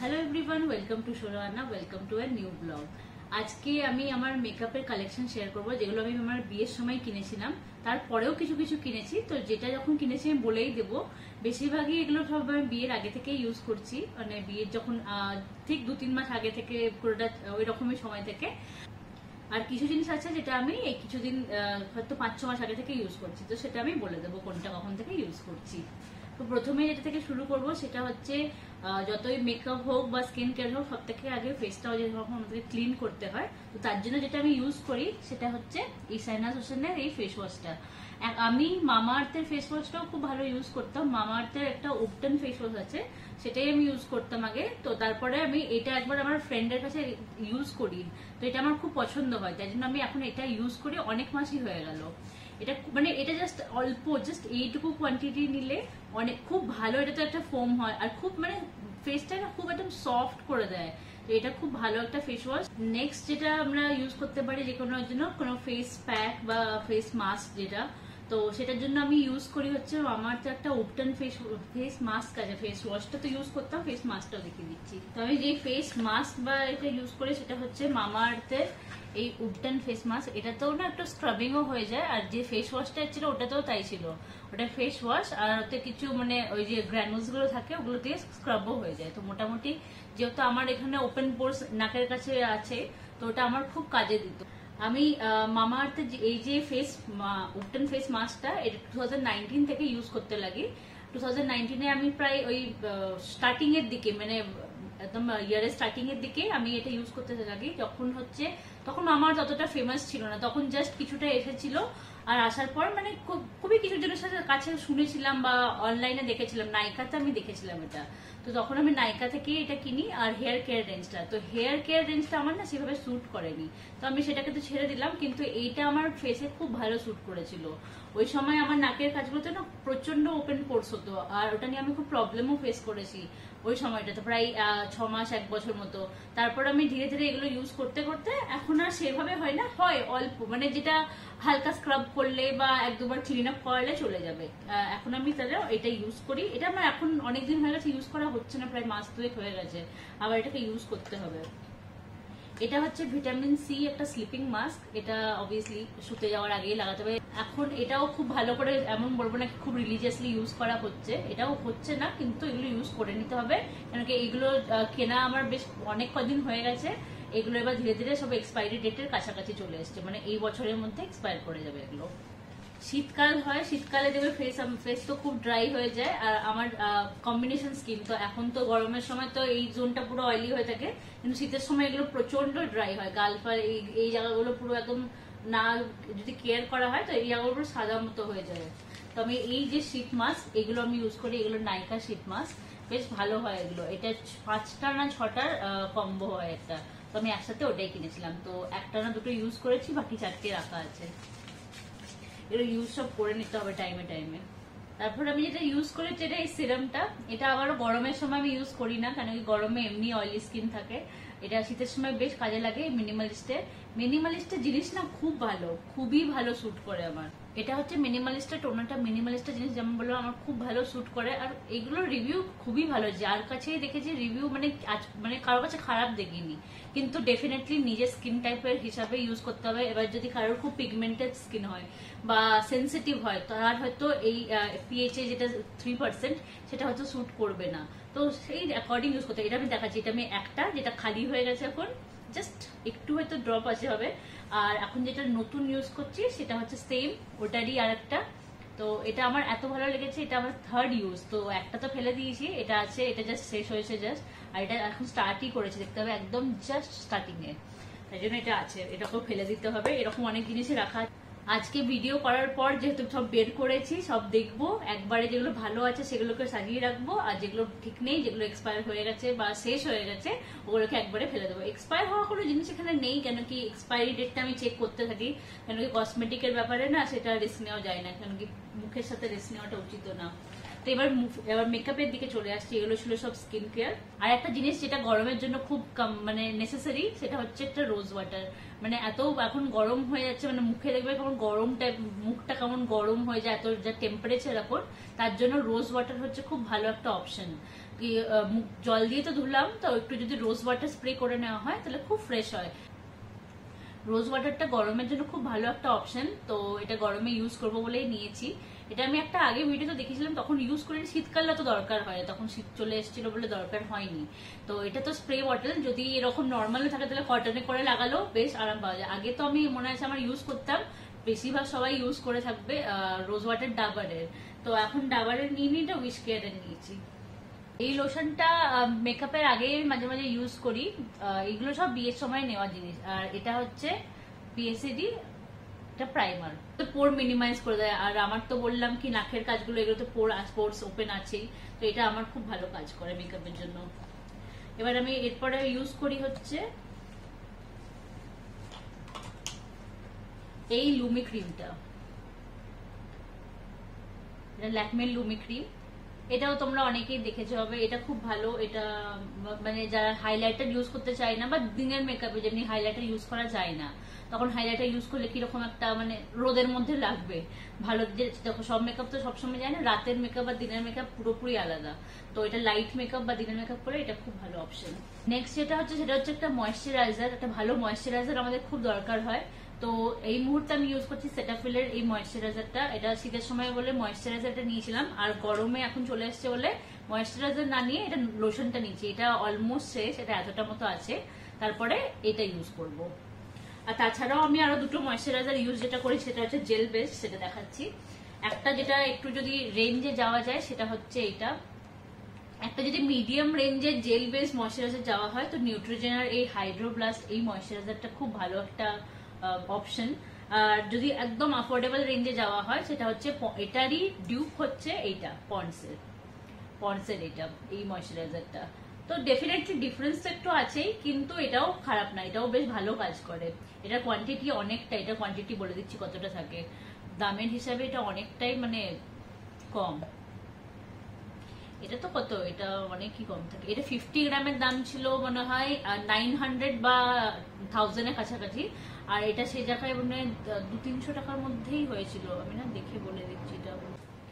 Hello everyone, welcome to Sorana, welcome to a new blog. আজকে আমি আমার মেকআপের কালেকশন শেয়ার করব, যেগুলো আমি আমার বিয়ের সময় কিনেছিলাম। তারপরেও কিছু কিছু কিনেছি, তো যেটা যখন কিনেছি আমি বলেই দেবো। বেশিরভাগই এগুলো সব আমি বিয়ের আগে থেকে ইউজ করছি, মানে বিয়ের যখন ঠিক 2-3 মাস আগে থেকে পুরোটা ওই রকমই সময় থেকে। আর কিছু জিনিস আছে যেটা আমি এই কিছুদিন হয়তো 5-6 মাস আগে থেকে ইউজ করছি, তো সেটা আমি বলে দেবো কোনটা কখন থেকে ইউজ করছি। তো প্রথমে যেটা থেকে শুরু করব সেটা হচ্ছে যতই মেকআপ হোক বা স্কিন কেয়ার হোক, সব থেকে আগে ফেসটাও যেরকম আমাদের ক্লিন করতে হয়, তো তার জন্য যেটা আমি ইউজ করি সেটা হচ্ছে এই সাইনাস হোসেনের এই ফেস ওয়াশটা। আমি মামা আর্থের ফেস ওয়াশটাও খুব ভালো ইউজ করতাম। মামা আর্থের একটা উপটন ফেস ওয়াশ আছে, সেটাই আমি ইউজ করতাম আগে। তো তারপরে আমি এটা একবার আমার ফ্রেন্ডের কাছে ইউজ করি, তো এটা আমার খুব পছন্দ হয়, তাই জন্য আমি এখন এটা ইউজ করি, অনেক মাসই হয়ে গেল। এটা মানে এটা জাস্ট অল্প, জাস্ট এইটুকু কোয়ান্টিটি নিলে অনেক খুব ভালো। এটা তো একটা ফোম হয় আর খুব মানে ফেসটা খুব একদম সফট করে দেয়, তো এটা খুব ভালো একটা ফেস ওয়াশ। নেক্সট যেটা আমরা ইউজ করতে পারি যে কোনো জন্য, কোনো ফেস প্যাক বা ফেস মাস্ক যেটা, তো সেটার জন্য আমি ইউজ করি হচ্ছে আমার তো একটা উপটন ফেস মাস্ক আছে। ফেস ওয়াশটা তো ইউজ করতাম, ফেস মাস্কটাও দেখিয়ে দিচ্ছি। তো আমি যে ফেস মাস্ক বা এটা ইউজ করি সেটা হচ্ছে মামা আর্থের এই উপটন ফেস মাস্ক। এটাতেও না একটু স্ক্রাবিংও হয়ে যায়, আর যে ফেস ওয়াশটা ছিল ওটাতেও তাই ছিল। ওটা ফেস ওয়াশ আর ওতে কিছু মানে ওই যে গ্র্যানুলস গুলো থাকে ওগুলো দিয়ে স্ক্রাবও হয়ে যায়। তো মোটামুটি যেহেতু আমার এখানে ওপেন পোর্স নাকের কাছে আছে, তো ওটা আমার খুব কাজে দিত। আমি মামা আর্থের এই যে উপটন ফেস মাস্কটা এটা 2019 থেকে ইউজ করতে লাগি। 2019-এ আমি প্রায় ওই স্টার্টিং এর দিকে, মানে একদম ইয়ারের স্টার্টিং এর দিকে আমি এটা ইউজ করতে লাগি। তখন আমার ততটা ফেমাস ছিল না, তখন জাস্ট কিছুটা এসেছিল। আর আসার পর মানে খুবই কিছু জনের সাথে কাছে শুনেছিলাম বা অনলাইনে দেখেছিলাম, নাইকাতে আমি দেখেছিলাম এটা। তো তখন আমি নাইকা থেকে এটা কিনি। আর হেয়ার কেয়ার রেঞ্জটা, তো হেয়ার কেয়ার রেঞ্জটা আমার না সেভাবে স্যুট করেনি, তো আমি সেটাকে তো ছেড়ে দিলাম। কিন্তু এইটা আমার ফেসে খুব ভালো স্যুট করেছিল। ওই সময় আমার নাকের কাজগুলোতে না প্রচন্ড ওপেন পোর্স হতো, আর ওটা নিয়ে আমি খুব প্রবলেমও ফেস করেছি ওই সময়টাতে, প্রায় 6 মাস 1 বছর মতো। তারপর আমি ধীরে ধীরে এগুলো ইউজ করতে করতে এখন আর সেভাবে হয় না, হয় অল্প, মানে যেটা হালকা স্ক্রাব করলে বা 1-2 বার ক্লিন আপ করালে চলে যাবে। এখন আমি তাহলে এটা ইউজ করি। এটা আমার এখন অনেকদিন হয়ে গেছে ইউজ করা হচ্ছে না, প্রায় মাস 2 হয়ে গেছে, আবার এটাকে ইউজ করতে হবে। এটা হচ্ছে ভিটামিন সি একটা স্লিপিং মাস্ক। এটা অবভিয়াসলি শুতে যাওয়ার আগেই লাগাতে হবে। এখন এটাও খুব ভালো করে, এমন বলবো না খুব রিলিজিয়াসলি ইউজ করা হচ্ছে, এটাও হচ্ছে না, কিন্তু এগুলো ইউজ করে নিতে হবে। কেন কি এগুলো কেনা আমার বেশ অনেক কদিন হয়ে গেছে। এগুলো এবার ধীরে ধীরে সব এক্সপায়ারি ডেটের কাছাকাছি চলে এসছে, মানে এই বছরের মধ্যে এক্সপায়ার করে যাবে এগুলো। শীতকাল হয়, শীতকালে দেখবে ফেস তো খুব ড্রাই হয়ে যায়। আর আমার কম্বিনেশন স্কিন, তো এখন তো গরমের সময় তো এই জোনটা পুরো অয়েলি হয়ে থাকে, কিন্তু শীতের সময় এগুলো প্রচন্ড ড্রাই হয়। গালফাল এই জায়গাগুলো পুরো একদম না যদি কেয়ার করা হয় তো এই জায়গাগুলো পুরো সাদা মতো হয়ে যায়। তো আমি এই যে শীত মাস্ক এগুলো আমি ইউজ করি, এগুলো নাইকা শীত মাস্ক, বেশ ভালো হয় এগুলো। এটা 5টা না 6টার কম্বো হয় একটা, তো আমি একসাথে ওটাই কিনেছিলাম। তো একটা না দুটো ইউজ করেছি, বাকি 4টে রাখা আছে। এগুলো ইউজ সব করে নিতে হবে টাইমে টাইমে। তারপর আমি যেটা ইউজ করি যেটা এই সিরামটা, এটা আবারও গরমের সময় আমি ইউজ করি না, কারণ গরমে এমনি অয়েলি স্কিন থাকে। এটা শীতের সময় বেশ কাজে লাগে। মিনিমালিস্টের জিনিস না খুব ভালো, খুবই ভালো স্যুট করে আমার। এটা হচ্ছে মিনিমালিস্টের টোনারটা। মিনিমালিস্টের জিনিস যেমন বললাম আমার খুব ভালো স্যুট করে, আর এগুলোর রিভিউ খুবই ভালো। যার কাছেই দেখেছি রিভিউ মানে কারোর কাছে খারাপ দেখিনি। কিন্তু ডেফিনেটলি নিজের স্কিন টাইপের হিসাবে ইউজ করতে হবে। এবার যদি কারোর খুব পিগমেন্টেড স্কিন হয় বা সেন্সিটিভ হয়, তার হয়তো এই পিএইচ যেটা 3% সেটা হয়তো স্যুট করবে না, তো সেই অ্যাকর্ডিং ইউজ করতে হবে। এটা আমি দেখাচ্ছি, এটা আমি একটা যেটা খালি হয়ে গেছে এখন, জাস্ট একটু হয়তো ড্রপ আছে হবে। আর এখন যেটা নতুন ইউজ করছি সেটা হচ্ছে সেম ওটারই আর একটা। তো এটা আমার এত ভালো লেগেছে, এটা আমার 3rd ইউজ। তো একটা তো ফেলে দিয়েছি, এটা আছে, এটা জাস্ট শেষ হয়েছে জাস্ট। আর এটা এখন স্টার্টই করেছে, দেখতে হবে একদম জাস্ট স্টার্টিং এ, তাই জন্য এটা আছে, এটাকেও ফেলে দিতে হবে। এরকম অনেক জিনিসই রাখা। আজকে ভিডিও করার পর যেহেতু সব বের করেছি, সব দেখবো একবারে, যেগুলো ভালো আছে সেগুলোকে সাজিয়ে রাখবো, আর যেগুলো ঠিক নেই, যেগুলো এক্সপায়ার হয়ে গেছে বা শেষ হয়ে গেছে ওগুলোকে একবারে ফেলে দেবো। এক্সপায়ার হওয়া কোনো জিনিস এখানে নেই, কেন কি এক্সপায়ারি ডেটটা আমি চেক করতে থাকি, কেন কি কসমেটিকের ব্যাপারে না সেটা রিস্ক নেওয়া যায় না, কেন কি মুখের সাথে রিস্ক নেওয়াটা উচিত না। তো এবার মেকআপের দিকে চলে আসছি। এগুলো ছিল সব স্কিন কেয়ার। আর একটা জিনিস যেটা গরমের জন্য খুব মানে নেসেসারি, সেটা হচ্ছে একটা রোজ ওয়াটার। মানে এত এখন গরম হয়ে যাচ্ছে, মানে মুখে দেখবে কেমন গরম টাইপ, মুখটা কেমন গরম হয়ে যায় এত যা টেম্পারেচার এখন, তার জন্য রোজ ওয়াটার হচ্ছে খুব ভালো একটা অপশন। কি মুখ জল দিয়ে তো ধুলাম, তো একটু যদি রোজ ওয়াটার স্প্রে করে নেওয়া হয় তাহলে খুব ফ্রেশ হয়। রোজ ওয়াটারটা গরমের জন্য খুব ভালো একটা অপশন, তো এটা গরমে ইউজ করবো বলেই নিয়েছি। এটা আমি একটা আগে ভিডিওতে দেখেছিলাম, তখন ইউজ করে শীতকালে তো দরকার হয়, তখন শীত চলে এসেছিল বলে দরকার হয়নি। তো এটা তো স্প্রে বটল, যদি এরকম নর্মালি থাকে তাহলে কটনে করে লাগালেও বেশ আরাম পাওয়া যায়। আগে তো আমি মনে আছে আমার ইউজ করতাম, বেশিরভাগ সবাই ইউজ করে থাকবে রোজ ওয়াটার ডাবারের। তো এখন ডাবারের নিয়ে নিয়ে উইশ কেয়ারের নিয়েছি। এই লোশনটা মেকআপের আগে মাঝে মাঝে ইউজ করি। এগুলো সব বিয়ের সময় নেওয়া জিনিস। আর এটা হচ্ছে পিএসিডি, এটা প্রাইমার, তো পোর মিনিমাইজ করে দেয়। আর আমার তো বললাম কি নাকের কাজগুলো, এগুলো তো পোরস ওপেন আছেই, তো এটা আমার খুব ভালো কাজ করে মেকআপের জন্য। এবার আমি এরপরে ইউজ করি হচ্ছে এই লুমি ক্রিমটা, এটা ল্যাকমের লুমি ক্রিম। এটাও তোমরা অনেকেই দেখেছো হবে, এটা খুব ভালো। এটা মানে যারা হাইলাইটার ইউজ করতে চায় না, বা দিনের মেকআপে যেমনি হাইলাইটার ইউজ করা যায় না, তখন হাইলাইটার ইউজ করলে কিরকম একটা মানে রোদের মধ্যে লাগবে ভালো। দেখো সব মেকআপ তো সবসময় যায় না, রাতের মেকআপ আর দিনের মেকআপ পুরোপুরি আলাদা। তো এটা লাইট মেকআপ বা দিনের মেকআপ করে এটা খুব ভালো অপশন। নেক্সট যেটা হচ্ছে সেটা হচ্ছে একটা ময়েশ্চারাইজার। একটা ভালো ময়েশ্চারাইজার আমাদের খুব দরকার হয়। তো এই মুহূর্তে আমি ইউজ করছি সেটাফিলের এই ময়েশ্চারাইজারটা। এটা শীতের সময় বলে ময়েশ্চারাইজারটা নিয়েছিলাম, আর গরমে এখন চলে আসছে বলে ময়েশ্চারাইজার না নিয়ে এটা লোশনটা নিয়েছি। এটা অলমোস্ট শেষ, এটা এতটা মতো আছে, তারপরে এটা ইউজ করব। আর তাছাড়াও আমি আরো দুটো ময়েশ্চারাইজার ইউজ যেটা করি সেটা হচ্ছে জেল বেস, সেটা দেখাচ্ছি। একটা যেটা একটু যদি রেঞ্জে যাওয়া যায় সেটা হচ্ছে এটা। একটা যদি মিডিয়াম রেঞ্জের জেল বেস ময়েশ্চারাইজার যাওয়া হয় তো নিউট্রিজেনার এই হাইড্রো ব্লাস্ট এই ময়েশ্চারাইজারটা খুব ভালো একটা অপশন। আর যদি একদম অ্যাফোর্ডেবল রেঞ্জে যাওয়া হয় সেটা হচ্ছে এটারই ডিউপ হচ্ছে এইটা পন্ডসের এটা এই ময়েশ্চারাইজারটা। তো ডেফিনেটলি ডিফারেন্স তো একটু আছেই, কিন্তু এটাও খারাপ না, এটাও বেশ ভালো কাজ করে। এটার কোয়ান্টিটি অনেকটা, এটা কোয়ান্টিটি বলে দিচ্ছি কতটা থাকে। দামের হিসাবে এটা অনেকটাই মানে কম। এটা তো কত, এটা অনেকই কম থাকে। এটা 50 গ্রামের দাম ছিল মনে হয় 900 বা 1000 এর কাছাকাছি। আর এটা সেই জায়গায় মানে 200-300 টাকার মধ্যেই হয়েছিল। আমি না দেখে বলে দিচ্ছি,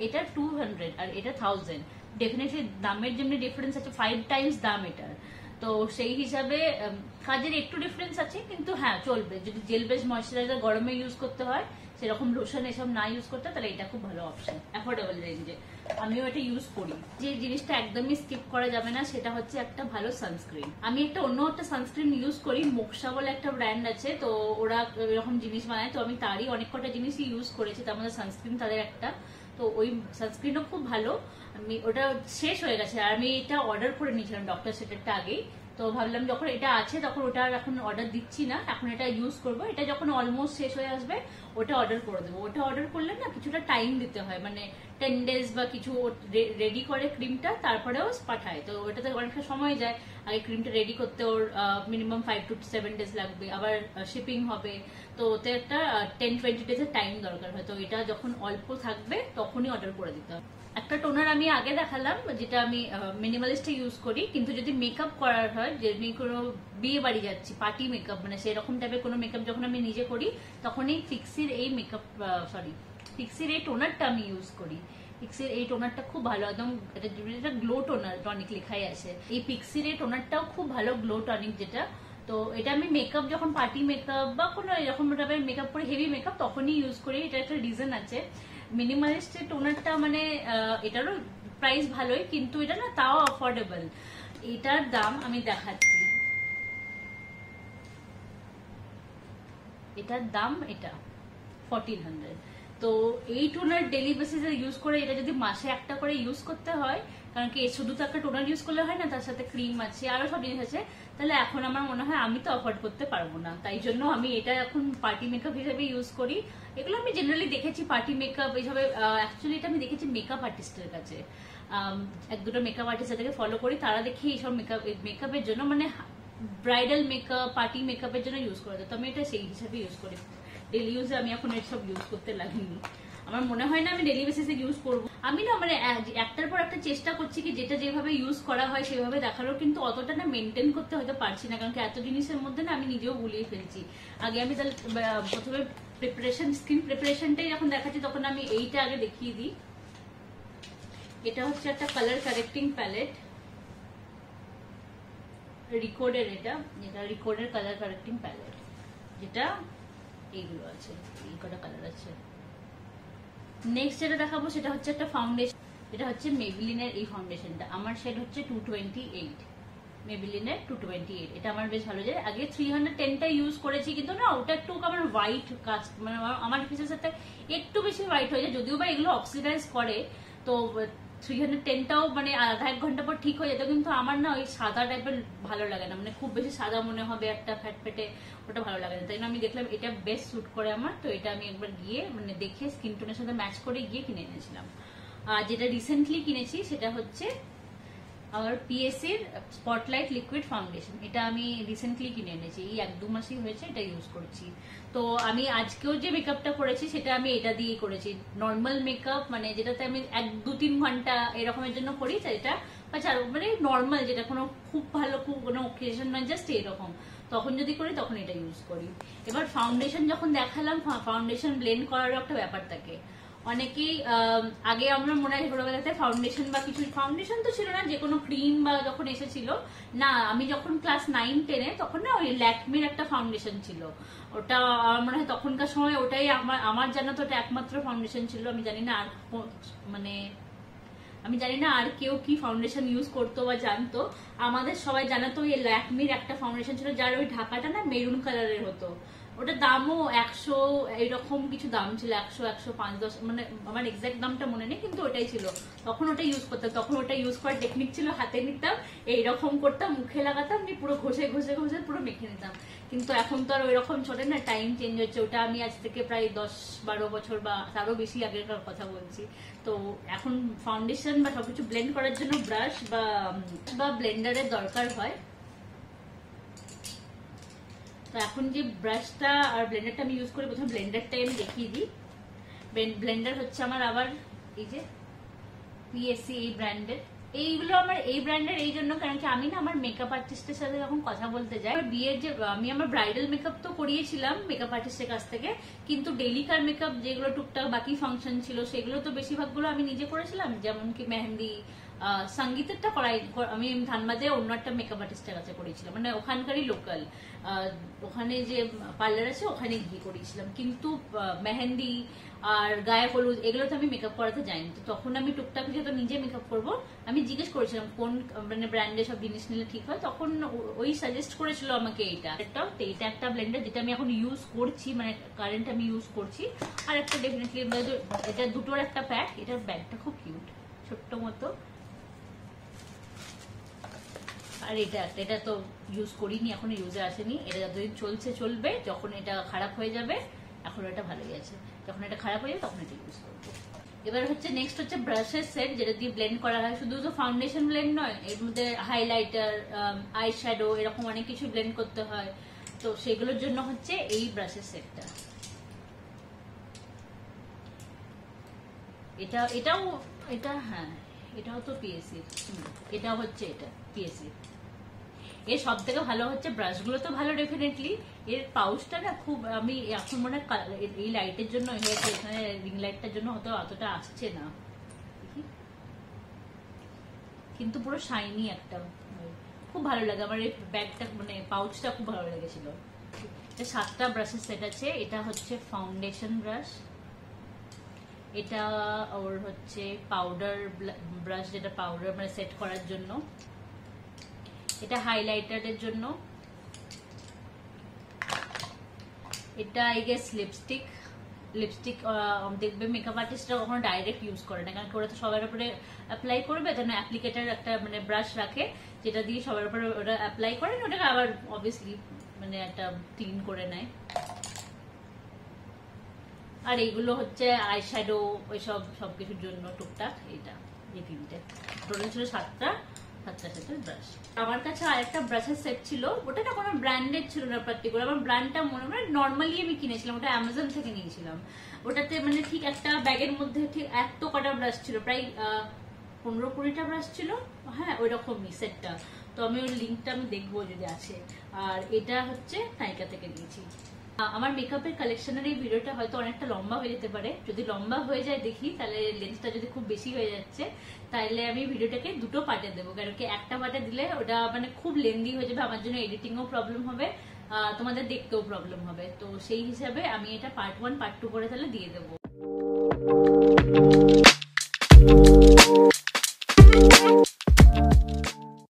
এটা 200 আর এটা 1000। ডেফিনেটলি দামের যেমনি ডিফারেন্স আছে 5 টাইমস দাম এটার। তো সেই হিসাবে কাজের একটু ডিফারেন্স আছে, কিন্তু হ্যাঁ চলবে। যদি জেল বেস ময়েশ্চারাইজার গরমে ইউজ করতে হয়, সেরকম লোশন এসব না ইউজ করতে, তাহলে এটা খুব ভালো অপশন অ্যাফোর্ডেবল রেঞ্জে। আমিও এটা ইউজ করি। যে জিনিসটা একদমই স্কিপ করা যাবে না সেটা হচ্ছে একটা ভালো সানস্ক্রিন। আমি অন্য একটা সানস্ক্রিন ইউজ করি, মোকসা বলে একটা ব্র্যান্ড আছে, তো ওরা এরকম জিনিস বানায়, তো আমি তারই অনেক কটা জিনিসই ইউজ করেছি, তার মধ্যে সানস্ক্রিন তাদের একটা। তো ওই সানস্ক্রিনও খুব ভালো। আমি ওটা শেষ হয়ে গেছে, আর আমি এটা অর্ডার করে নিয়েছিলাম ডক্টর সেটারটা আগেই। তো ভাবলাম যখন এটা আছে তখন ওটা এখন অর্ডার দিচ্ছি না, এখন এটা ইউজ করবো। এটা যখন অলমোস্ট শেষ হয়ে আসবে ওটা অর্ডার করে দেবো। ওটা অর্ডার করলে না কিছুটা টাইম দিতে হয়, মানে 10 days বা কিছু রেডি করে ক্রিমটা, তারপরেও পাঠায়। তো ওটাতে অনেকটা সময় যায়, আগে ক্রিমটা রেডি করতে ওর মিনিমাম 5 to 7 days লাগবে, আবার শিপিং হবে। তো ওতে একটা 10-20 days টাইম দরকার হয়। তো এটা যখন অল্প থাকবে তখনই অর্ডার করে দিতে হবে। একটা টোনার আমি আগে দেখালাম, যেটা আমি মিনিমালিস্টে ইউজ করি, কিন্তু যদি মেকআপ করার হয়, যেমনি কোনো বিয়ে বাড়ি যাচ্ছি পার্টি মেকআপ, মানে সেরকম টাইপের কোনো মেকআপ যখন আমি নিজে করি, তখন এই ফিক্সির এই মেকআপ ফিক্সির এই টোনারটা আমি ইউজ করি। পিক্সির এই টোনারটা খুব ভালো, একদম এটা গ্লো টোনার টনিক লেখাই আছে। এই পিক্সির এই টোনারটাও খুব ভালো গ্লো টনিক যেটা। তো এটা আমি মেকআপ যখন পার্টি মেকআপ বা কোনো এরকম মেকআপ করে হেভি মেকআপ তখনই ইউজ করি। এটা একটা রিজন আছে। মিনিমালিস্টের টোনারটা মানে এটারও প্রাইস ভালোই, কিন্তু এটা না তাও অ্যাফোর্ডেবল। এটার দাম আমি দেখাচ্ছি, এটার দাম এটা 1400। তো এই টোনার ডেলি বেসিসে ইউজ করে, এটা যদি মাসে একটা করে ইউজ করতে হয়, কারণ কি শুধু তো একটা টোনার ইউজ করলে হয় না, তার সাথে ক্রিম আছে আরো সব জিনিস আছে, তাহলে এখন আমার মনে হয় আমি তো অ্যাফোর্ড করতে পারবো না। তাই জন্য আমি এটা এখন পার্টি মেকআপ হিসেবে ইউজ করি। এগুলো আমি জেনারেলি দেখেছি পার্টি মেকআপ এইভাবে, অ্যাকচুয়ালি এটা আমি দেখেছি মেকআপ আর্টিস্টের কাছে। এক দুটো মেকআপ আর্টিস্ট থেকে ফলো করি, তারা দেখি এইসব মেকআপের জন্য মানে ব্রাইডাল মেকআপ পার্টি মেকআপের জন্য ইউজ করে। তো আমি এটা সেই হিসাবে ইউজ করি, ডেলি ইউজে আমি এখন এসব ইউজ করতে লাগিনি। আমার মনে হয় না আমি ডেইলি বেসিসে ইউজ করবো। আমি না মানে একটার পর একটা চেষ্টা করছি কি যেটা যেভাবে ইউজ করা হয় সেভাবে দেখানোর, কিন্তু অতটা না মেনটেন করতে হয়তো পারছি না, কারণ কি এত জিনিসের মধ্যে না আমি নিজেও গুলিয়ে ফেলছি। আগে আমি তাহলে প্রথমে স্কিন প্রিপারেশনটাই যখন দেখাচ্ছি তখন আমি এইটা আগে দেখিয়ে দিই। এটা হচ্ছে একটা কালার কারেক্টিং প্যালেট, রিকোডের, এটা রিকোডের কালার কারেক্টিং প্যালেট, যেটা এইগুলো আছে, এই কটা কালার আছে। নেক্সট যেটা দেখাবো সেটা হচ্ছে একটা ফাউন্ডেশন, এটা হচ্ছে মেবিলিনের এই ফাউন্ডেশনটা, আমার শেড হচ্ছে 228, মেবিলিনের 228। এটা আমার বেশ ভালো যায়। আগে 310টা ইউজ করেছি, কিন্তু না ওটা একটু আমার হোয়াইট কাস্ট, মানে আমার ফেসের সাথে একটু বেশি হোয়াইট হয়ে যায়, যদিও বা এগুলো অক্সিডাইজ করে। তো 310টাও মানে আধা এক ঘন্টা পর ঠিক হয়ে যেত, কিন্তু আমার না ওই সাদা টাইপের ভালো লাগে না, মানে খুব বেশি সাদা মনে হবে একটা ফ্যাট ফেটে, ওটা ভালো লাগে না। তাই না আমি দেখলাম এটা বেস্ট স্যুট করে আমার, তো এটা আমি একবার গিয়ে মানে দেখে স্কিন টোনের সাথে ম্যাচ করে গিয়ে কিনে এনেছিলাম। আর যেটা রিসেন্টলি কিনেছি সেটা হচ্ছে আমার পিএসসির স্পটলাইট লিকুইড ফাউন্ডেশন। এটা আমি রিসেন্টলি কিনে এনেছি, এই 1-2 মাসই হয়েছে এটা ইউজ করছি। তো আমি আজকেও যে মেকআপটা করেছি সেটা আমি এটা দিয়েই করেছি, নর্মাল মেকআপ, মানে যেটাতে আমি 1-2-3 ঘন্টা এরকমের জন্য করি, এটা মানে নর্মাল, যেটা কোনো খুব ভালো খুব কোনো অকেশন নয়, জাস্ট এরকম তখন যদি করি তখন এটা ইউজ করি। এবার ফাউন্ডেশন যখন দেখালাম, ফাউন্ডেশন ব্লেন্ড করারও একটা ব্যাপার থাকে। অনেকেই আগে আমরা মনে হয় ছোটবেলাতে ফাউন্ডেশন বা কিছু, ফাউন্ডেশন তো ছিল না, যে কোনো ক্রিম বা যখন এসেছিল না, আমি যখন ক্লাস 9-10-এ তখন না ওই ল্যাকমির একটা ফাউন্ডেশন ছিল, ওটা আমার মনে হয় তখনকার সময় ওটাই আমার জানা তো ওটা একমাত্র ফাউন্ডেশন ছিল। আমি জানি না আর মানে আমি জানি না আর কেউ কি ফাউন্ডেশন ইউজ করতো বা জানতো। আমাদের সবাই জানাতো এই ল্যাকমির একটা ফাউন্ডেশন ছিল, যার ওই ঢাকাটা না মেরুন কালারের হতো, ওটা দামও 100 এরকম কিছু দাম ছিল, 100-105-10, মানে আমার এক্সাক্ট দামটা মনে নেই, কিন্তু ওটাই ছিল। তখন ওটা ইউজ করতাম, তখন ওটা ইউজ করার টেকনিক ছিল হাতে নিতাম, এইরকম করতাম, মুখে লাগাতাম, নিয়ে পুরো ঘষে ঘষে ঘষে পুরো মেখে নিতাম। কিন্তু এখন তো আর ওই রকম চলে না, টাইম চেঞ্জ হচ্ছে। ওটা আমি আজ থেকে প্রায় 10-12 বছর বা তারও বেশি আগেকার কথা বলছি। তো এখন ফাউন্ডেশন বা সবকিছু ব্লেন্ড করার জন্য ব্রাশ বা ব্লেন্ডারের দরকার হয়। তো এখন যে ব্রাশটা আর ব্লেন্ডারটা আমি ইউজ করি, প্রথমে ব্লেন্ডারটাই আমি দেখিয়ে দিই। ব্লেন্ডার হচ্ছে আমার আবার এই যে পিএসসি এই ব্র্যান্ডের। এইগুলো আমার এই ব্র্যান্ডের এই জন্য কারণ কি আমি না আমার মেকআপ আর্টিস্টের সাথে যখন কথা বলতে যাই, বিয়ের যে আমি আমার ব্রাইডাল মেকআপ তো করিয়েছিলাম মেকআপ আর্টিস্টের কাছ থেকে, কিন্তু ডেইলিকার মেকআপ যেগুলো টুকটাক বাকি ফাংশন ছিল সেগুলো তো বেশিরভাগগুলো আমি নিজে করেছিলাম, যেমন কি মেহেন্দি, সঙ্গীতেরটা করাই আমি ধানবাদে অন্য একটা মেকআপ আর্টিস্টের কাছে করেছিলাম, মানে ওখানকারই লোকাল, ওখানে যে পার্লার আছে ওখানে গিয়ে করিয়েছিলাম। কিন্তু মেহেন্দি আর গায়ে হলুদ এগুলো তো আমি মেকআপ করাতে যাইনি। তো তখন আমি টুকটাক যেহেতু নিজে মেকআপ করবো, আমি জিজ্ঞেস করেছিলাম কোন মানে ব্র্যান্ডে সব জিনিস নিলে ঠিক হয়, তখন ওই সাজেস্ট করেছিল আমাকে এইটা একটা ব্লেন্ডার যেটা আমি এখন ইউজ করছি, মানে কারেন্ট আমি ইউজ করছি। আর একটা ডেফিনেটলি এটা দুটোর একটা প্যাক, এটার ব্যাগটা খুব কিউট, ছোট্ট মতো। আর এটা তো ইউজ করিনি, এখন ইউজে আসেনি, এটা যতদিন চলছে চলবে, যখন এটা খারাপ হয়ে যাবে, এখন এটা ভালোই আছে, যখন এটা খারাপ হয়ে যাবে তখন এটা ইউজ করবো। এবার হচ্ছে নেক্সট হচ্ছে ব্রাশের সেট, যেটা দিয়ে ব্লেন্ড করা হয়। শুধু তো ফাউন্ডেশন ব্লেন্ড নয়, এর মধ্যে হাইলাইটার, আই শ্যাডো এরকম অনেক কিছু ব্লেন্ড করতে হয়, তো সেগুলোর জন্য হচ্ছে এই ব্রাশের সেটটা। এটা হ্যাঁ, এটাও তো পিএসসি, এটা হচ্ছে এটা পিএসসি। এর সব থেকে ভালো হচ্ছে ব্রাশগুলো তো ভালো ডেফিনেটলি, এর পাউচটা না খুব, আমি এখন মনে হয় এই লাইটের জন্য হয়েছে, এখানে রিং লাইটটার জন্য হয়তো অতটা আসছে না, কিন্তু পুরো শাইনি একটা, খুব ভালো লাগে আমার এই ব্যাগটা, মানে পাউচটা খুব ভালো লেগেছিল। 7টা ব্রাশের সেট আছে। এটা হচ্ছে ফাউন্ডেশন ব্রাশ, এটা ওর হচ্ছে পাউডার ব্রাশ, যেটা পাউডার মানে সেট করার জন্য, এটা হাইলাইটারের জন্য, এটা আই গেস লিপস্টিক দেখবে মেকআপ আর্টিস্টরা কখনো ডাইরেক্ট ইউজ করে না, কারণ ওরা তো সবার উপরে অ্যাপ্লাই করবে, তাই না অ্যাপ্লিকেটার একটা মানে ব্রাশ রাখে যেটা দিয়ে সবার উপরে ওরা অ্যাপ্লাই করে, ওটাকে আবার অবভিয়াসলি মানে একটা ক্লিন করে নেয়। আর এইগুলো হচ্ছে আইশ্যাডো ওইসব সবকিছুর জন্য টুকটাক। এটা এই 3টে টোটাল ছিল 7টা। হাতটা সেটের ব্রাশ। আমার কাছে আরেকটা ব্রাশের সেট ছিল, ওটা না কোনো ব্র্যান্ডেড ছিল না পার্টিকুলার, আমার ব্র্যান্ডটা মনে হয় নর্মালি আমি কিনেছিলাম, ওটা অ্যামাজন থেকে নিয়েছিলাম। ওটাতে মানে ঠিক একটা ব্যাগের মধ্যে ঠিক এত কটা ব্রাশ ছিল, প্রায় 15-20টা ব্রাশ ছিল, হ্যাঁ ওইরকমই সেটটা। তো আমি ওই লিঙ্কটা আমি দেখবো যদি আছে। আর এটা হচ্ছে নাইকা থেকে নিয়েছি। আমার মেকআপের কালেকশনের এই ভিডিওটা হয়তো অনেকটা লম্বা হয়ে যেতে পারে, যদি লম্বা হয়ে যায় দেখি, তাহলে লেন্সটা যদি খুব বেশি হয়ে যাচ্ছে তাহলে আমি ভিডিওটাকে দুটো পার্টে দেবো, কারণ কি একটা পার্টে দিলে ওটা মানে খুব লেন্দি হয়ে যাবে, আমার জন্য এডিটিংও প্রবলেম হবে, তোমাদের দেখতেও প্রবলেম হবে। তো সেই হিসাবে আমি এটা পার্ট 1 পার্ট 2 করে তাহলে দিয়ে দেবো।